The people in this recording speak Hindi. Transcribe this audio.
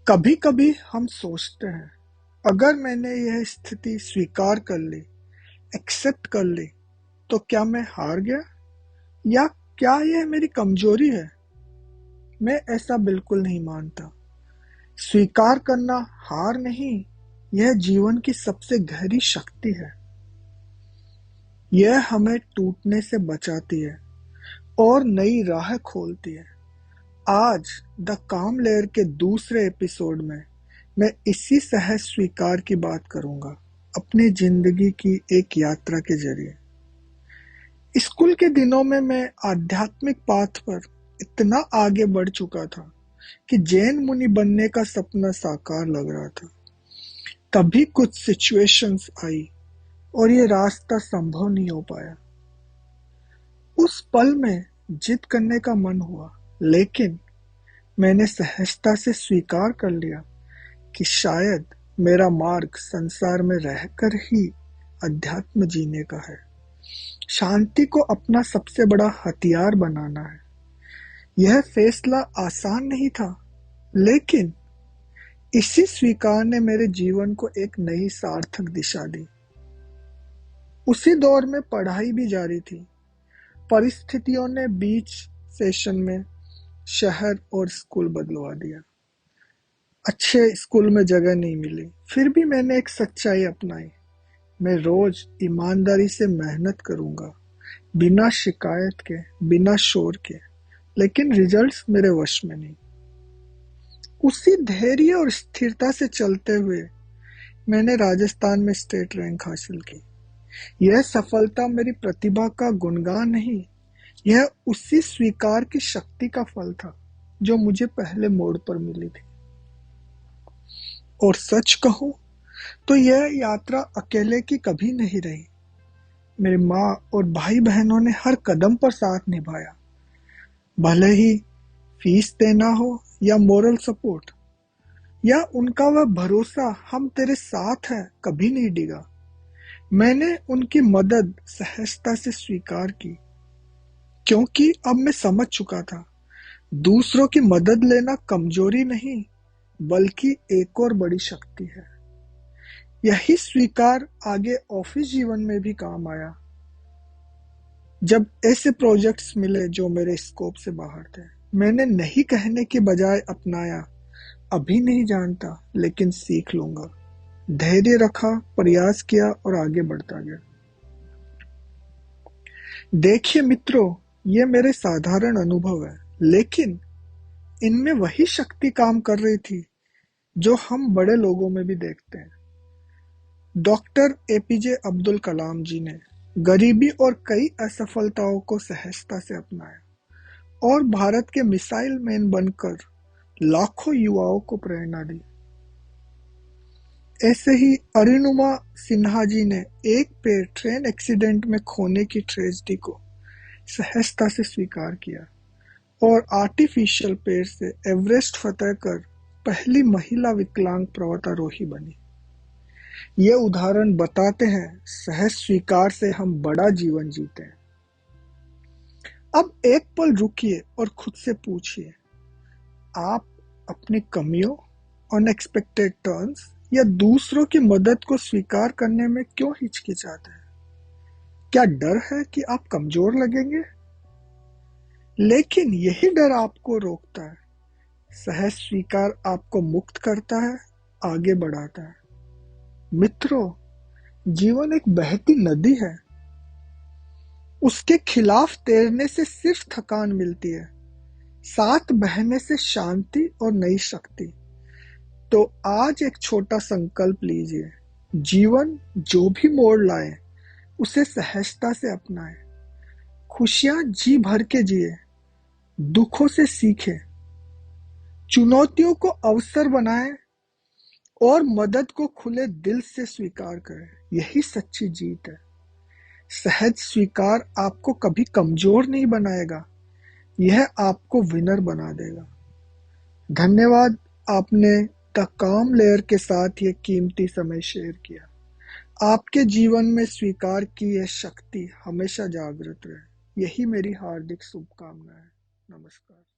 कभी कभी हम सोचते हैं, अगर मैंने यह स्थिति स्वीकार कर ली, एक्सेप्ट कर ली, तो क्या मैं हार गया, या क्या यह मेरी कमजोरी है। मैं ऐसा बिल्कुल नहीं मानता। स्वीकार करना हार नहीं, यह जीवन की सबसे गहरी शक्ति है। यह हमें टूटने से बचाती है और नई राह खोलती है। आज द काम लेयर के दूसरे एपिसोड में मैं इसी सहज स्वीकार की बात करूंगा, अपनी जिंदगी की एक यात्रा के जरिए। स्कूल के दिनों में मैं आध्यात्मिक पाथ पर इतना आगे बढ़ चुका था कि जैन मुनि बनने का सपना साकार लग रहा था। तभी कुछ सिचुएशंस आई और ये रास्ता संभव नहीं हो पाया। उस पल में जिद करने का मन हुआ, लेकिन मैंने सहजता से स्वीकार कर लिया कि शायद मेरा मार्ग संसार में रहकर ही अध्यात्म जीने का है। शांति को अपना सबसे बड़ा हथियार बनाना है। यह फैसला आसान नहीं था, लेकिन इसी स्वीकार ने मेरे जीवन को एक नई सार्थक दिशा दी। उसी दौर में पढ़ाई भी जारी थी। परिस्थितियों ने बीच सेशन में शहर और स्कूल बदलवा दिया। अच्छे स्कूल में जगह नहीं मिली, फिर भी मैंने एक सच्चाई अपनाई। मैं रोज ईमानदारी से मेहनत करूंगा, बिना शिकायत के, बिना शोर के। लेकिन रिजल्ट्स मेरे वश में नहीं। उसी धैर्य और स्थिरता से चलते हुए मैंने राजस्थान में स्टेट रैंक हासिल की। यह सफलता मेरी प्रतिभा का गुणगान नहीं, यह उसी स्वीकार की शक्ति का फल था जो मुझे पहले मोड़ पर मिली थी। और सच कहूं तो यह यात्रा अकेले की कभी नहीं रही। मेरी माँ और भाई बहनों ने हर कदम पर साथ निभाया, भले ही फीस देना हो या मोरल सपोर्ट, या उनका वह भरोसा हम तेरे साथ है कभी नहीं डिगा। मैंने उनकी मदद सहजता से स्वीकार की, क्योंकि अब मैं समझ चुका था दूसरों की मदद लेना कमजोरी नहीं, बल्कि एक और बड़ी शक्ति है। यही स्वीकार आगे ऑफिस जीवन में भी काम आया, जब ऐसे प्रोजेक्ट्स मिले जो मेरे स्कोप से बाहर थे। मैंने नहीं कहने के बजाय अपनाया, अभी नहीं जानता लेकिन सीख लूंगा। धैर्य रखा, प्रयास किया और आगे बढ़ता गया। देखिए मित्रों, ये मेरे साधारण अनुभव है, लेकिन इनमें वही शक्ति काम कर रही थी जो हम बड़े लोगों में भी देखते हैं। डॉक्टर एपीजे अब्दुल कलाम जी ने गरीबी और कई असफलताओं को सहजता से अपनाया और भारत के मिसाइल मैन बनकर लाखों युवाओं को प्रेरणा दी। ऐसे ही अरुणिमा सिन्हा जी ने एक पैर ट्रेन एक्सीडेंट में खोने की ट्रेजेडी को सहजता से स्वीकार किया और आर्टिफिशियल पैर से एवरेस्ट फतह कर पहली महिला विकलांग पर्वतारोही बनी। ये उदाहरण बताते हैं सहज स्वीकार से हम बड़ा जीवन जीते हैं। अब एक पल रुकिए और खुद से पूछिए, आप अपनी कमियों, अनएक्सपेक्टेड टर्न्स या दूसरों की मदद को स्वीकार करने में क्यों हिचकिचाते हैं? क्या डर है कि आप कमजोर लगेंगे? लेकिन यही डर आपको रोकता है। सहज स्वीकार आपको मुक्त करता है, आगे बढ़ाता है। मित्रों, जीवन एक बहती नदी है। उसके खिलाफ तैरने से सिर्फ थकान मिलती है, साथ बहने से शांति और नई शक्ति। तो आज एक छोटा संकल्प लीजिए, जीवन जो भी मोड़ लाए उसे सहजता से अपनाएं। खुशियां जी भर के जिए, दुखों से सीखें, चुनौतियों को अवसर बनाएं और मदद को खुले दिल से स्वीकार करें। यही सच्ची जीत है। सहज स्वीकार आपको कभी कमजोर नहीं बनाएगा, यह आपको विनर बना देगा। धन्यवाद, आपने द काम लेयर के साथ ये कीमती समय शेयर किया। आपके जीवन में स्वीकार की यह शक्ति हमेशा जागृत रहे। यही मेरी हार्दिक शुभकामनाएं। नमस्कार।